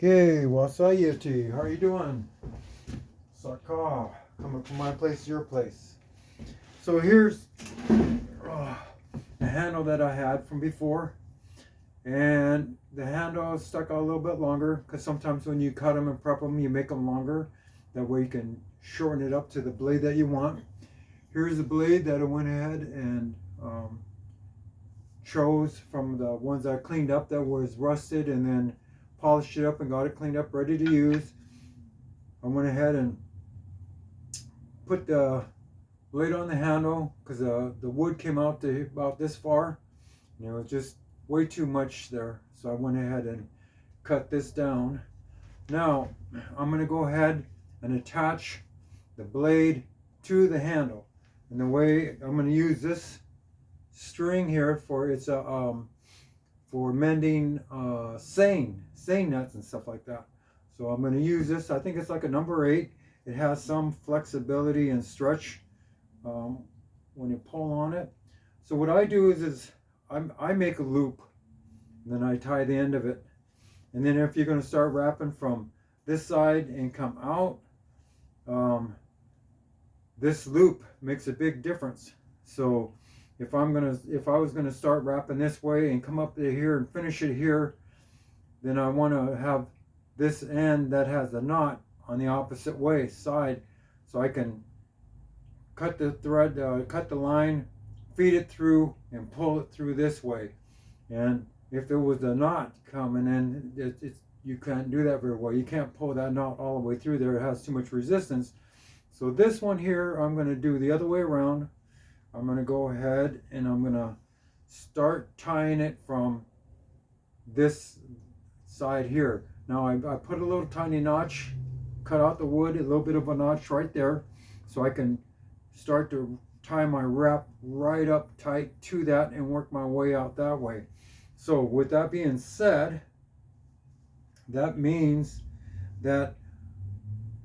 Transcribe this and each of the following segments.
Okay, wasayeti. How are you doing? Saka, coming from my place to your place. So here's the handle that I had from before, and the handle is stuck out a little bit longer because sometimes when you cut them and prep them, you make them longer. That way you can shorten it up to the blade that you want. Here's the blade that I went ahead and chose from the ones I cleaned up that was rusted, and then polished it up and got it cleaned up, ready to use. I went ahead and put the blade on the handle because the wood came out to about this far. And it was just way too much there. So I went ahead and cut this down. Now I'm going to go ahead and attach the blade to the handle. And the way I'm going to use this string here for for mending seine nuts and stuff like that. So I'm going to use this. I think it's like a number 8. It has some flexibility and stretch when you pull on it. So what I do is I make a loop, and then I tie the end of it. And then if you're going to start wrapping from this side and come out, this loop makes a big difference. So if I was gonna start wrapping this way and come up to here and finish it here, then I want to have this end that has a knot on the opposite way side, so I can cut the thread, cut the line, feed it through, and pull it through this way. And if there was a knot coming in, you can't do that very well. You can't pull that knot all the way through there. It has too much resistance. So this one here, I'm going to do the other way around. I'm going to go ahead and I'm going to start tying it from this side here. Now I put a little tiny notch, cut out the wood, a little bit of a notch right there, so I can start to tie my wrap right up tight to that and work my way out that way. So with that being said, that means that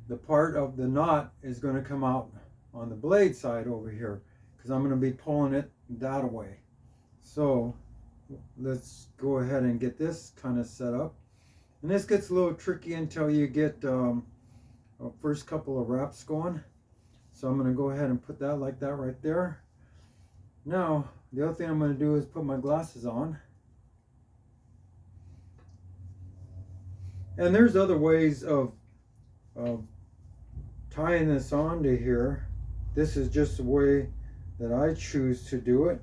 the part of the knot is going to come out on the blade side over here, because I'm going to be pulling it that way. So let's go ahead and get this kind of set up. And this gets a little tricky until you get first couple of wraps going. So I'm going to go ahead and put that like that right there. Now the other thing I'm going to do is put my glasses on. And there's other ways of tying this onto here. This is just the way that I choose to do it,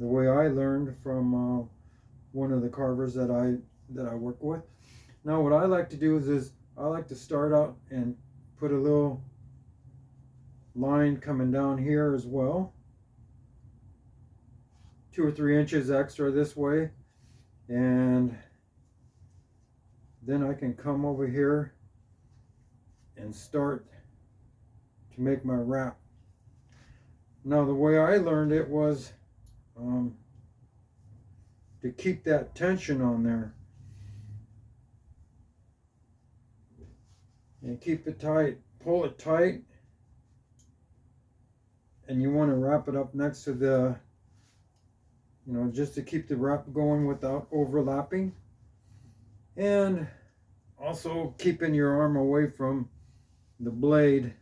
the way I learned from one of the carvers that I work with. Now what I like to do is I like to start out and put a little line coming down here as well, 2 or 3 inches extra this way, and then I can come over here and start to make my wrap. Now the way I learned it was to keep that tension on there and keep it tight, pull it tight, and you want to wrap it up next to the, just to keep the wrap going without overlapping, and also keeping your arm away from the blade.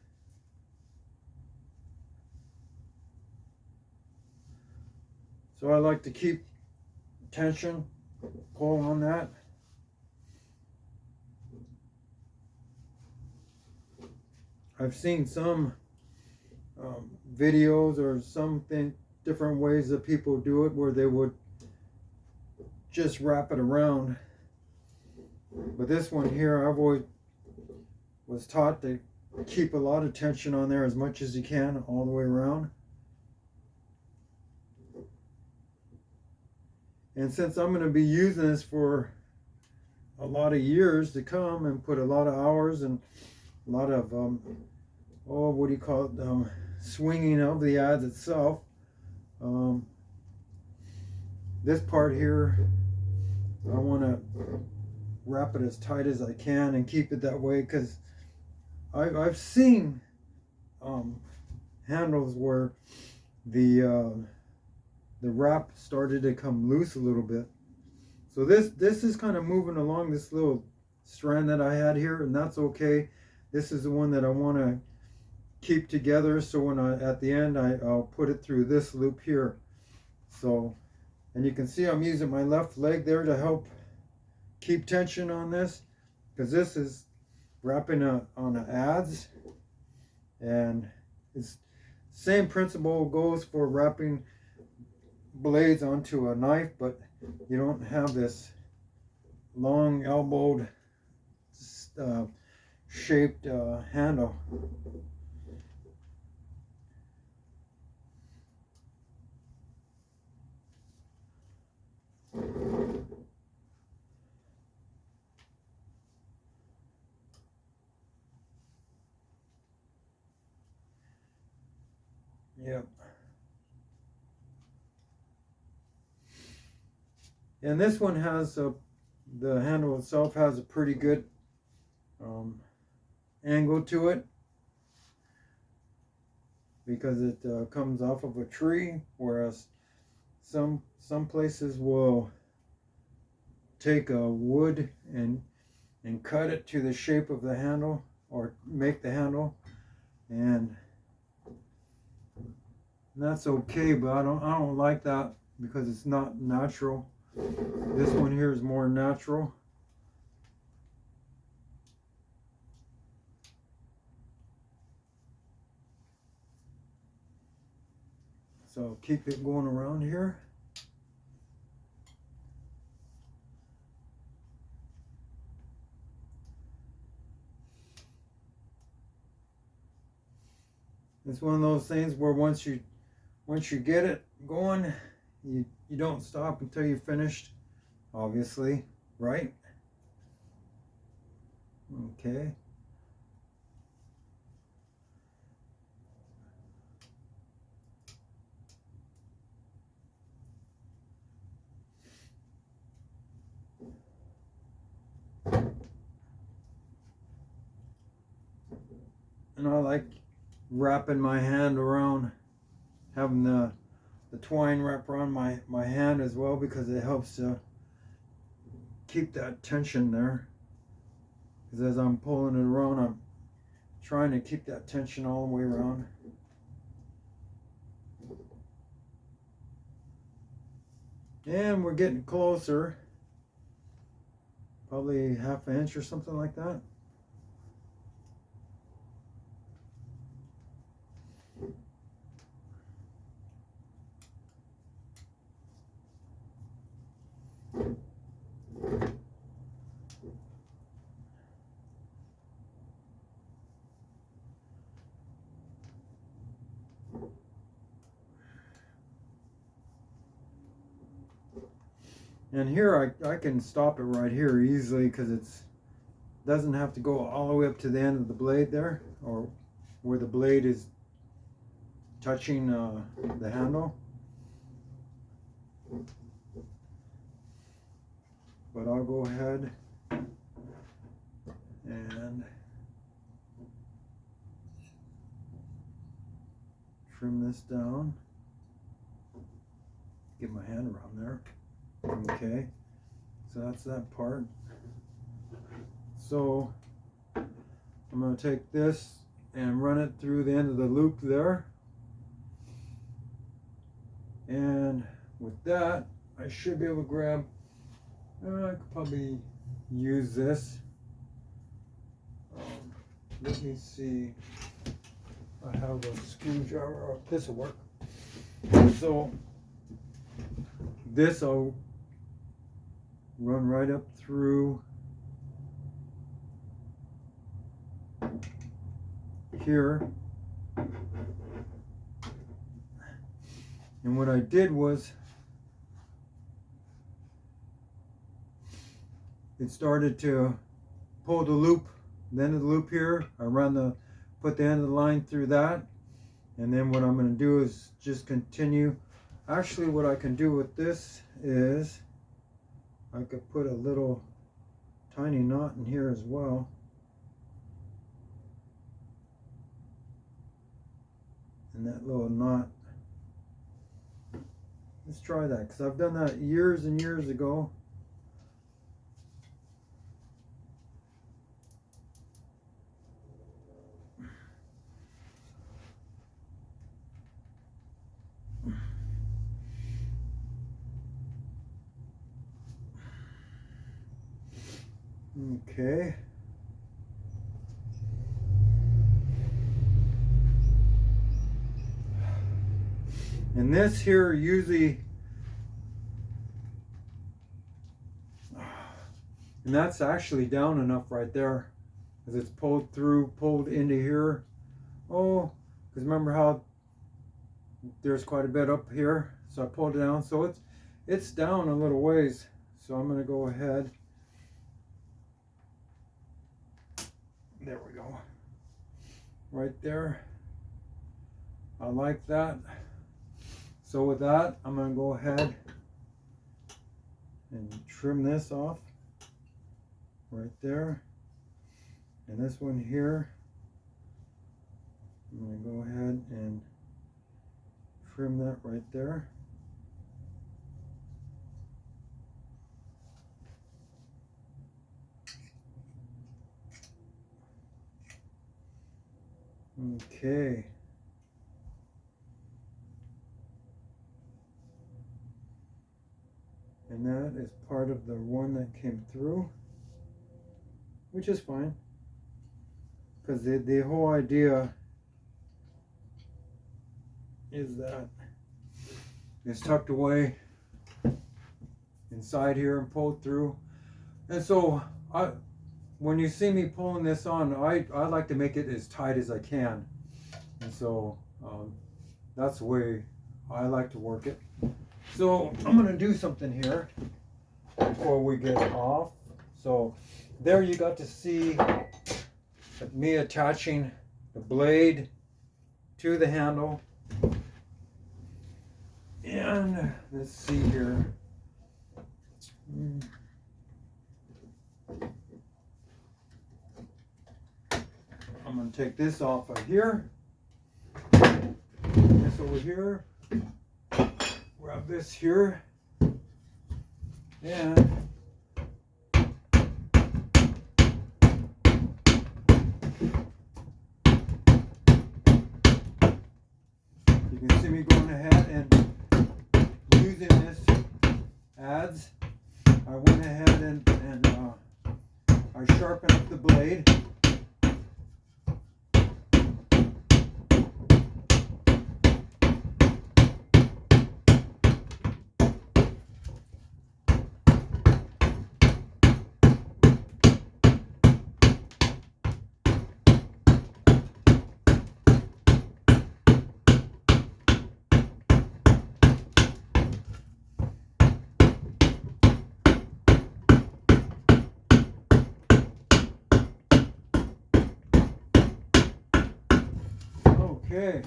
So I like to keep tension, pull on that. I've seen some videos or something, different ways that people do it, where they would just wrap it around. But this one here, I've always was taught to keep a lot of tension on there as much as you can all the way around. And since I'm going to be using this for a lot of years to come and put a lot of hours and a lot of what do you call it, swinging of the adze itself, this part here, I want to wrap it as tight as I can and keep it that way, because I've seen handles where the wrap started to come loose a little bit. So this is kind of moving along, this little strand that I had here, and that's okay. This is the one that I want to keep together, so when at the end I'll put it through this loop here. So, and you can see I'm using my left leg there to help keep tension on this, because this is wrapping on an adze, and it's same principle goes for wrapping blades onto a knife, but you don't have this long elbowed shaped handle. Yep. And this one has the handle itself has a pretty good angle to it, because it comes off of a tree, whereas some places will take a wood and cut it to the shape of the handle, or make the handle, and that's okay, but I don't like that because it's not natural. This one here is more natural. So keep it going around here. It's one of those things where once you get it going, you don't stop until you're finished, obviously, right? Okay. And I like wrapping my hand around, having the twine wrap around my hand as well, because it helps to keep that tension there. Because as I'm pulling it around, I'm trying to keep that tension all the way around. And we're getting closer, probably half an inch or something like that. And here I can stop it right here easily, because it's doesn't have to go all the way up to the end of the blade there, or where the blade is touching the handle. But I'll go ahead and trim this down. Get my hand around there. Okay, so that's that part. So I'm going to take this and run it through the end of the loop there. And with that, I should be able to grab, I could probably use this. Let me see. I have a screwdriver. Oh, this will work. So this I'll run right up through here. And what I did was, it started to pull the loop, the end of the loop here. I put the end of the line through that. And then what I'm going to do is just continue. Actually, what I can do with this is I could put a little tiny knot in here as well. And that little knot, let's try that, because I've done that years and years ago. Okay. And this here usually, and that's actually down enough right there, because it's pulled into here. Oh, because remember how there's quite a bit up here, so I pulled it down, so it's down a little ways. So I'm going to go ahead. There we go. Right there. I like that. So with that, I'm going to go ahead and trim this off right there. And this one here, I'm going to go ahead and trim that right there. Okay. And that is part of the one that came through, which is fine, because the whole idea is that it's tucked away inside here and pulled through. And so when you see me pulling this on, I like to make it as tight as I can. And so that's the way I like to work it. So I'm going to do something here before we get off. So there you got to see me attaching the blade to the handle. And let's see here. I'm going to take this off of here. This over here. Grab this here. And you can see me going ahead and using this Adze. I went ahead and I sharpened up the blade. Okay,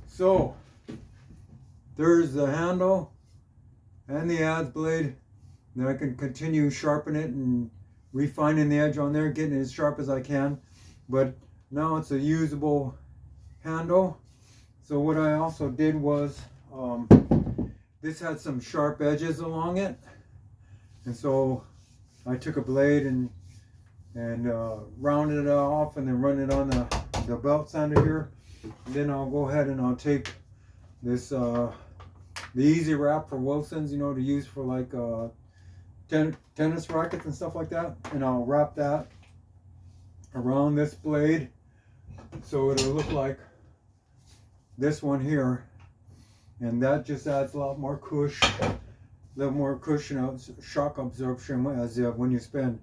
so there's the handle and the Adze blade. Then I can continue sharpening it and refining the edge on there, getting it as sharp as I can. But now it's a usable handle. So what I also did was, this had some sharp edges along it. And so I took a blade and rounded it off and then run it on the belt sander here. And then I'll go ahead and I'll take this the easy wrap for Wilson's, you know, to use for like tennis rackets and stuff like that, and I'll wrap that around this blade so it'll look like this one here, and that just adds a lot more cushion, shock absorption as when you spend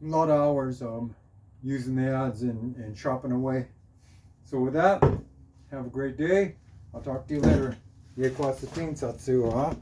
a lot of hours using the Adze and chopping away. So with that, have a great day. I'll talk to you later. 家壊すピンサツは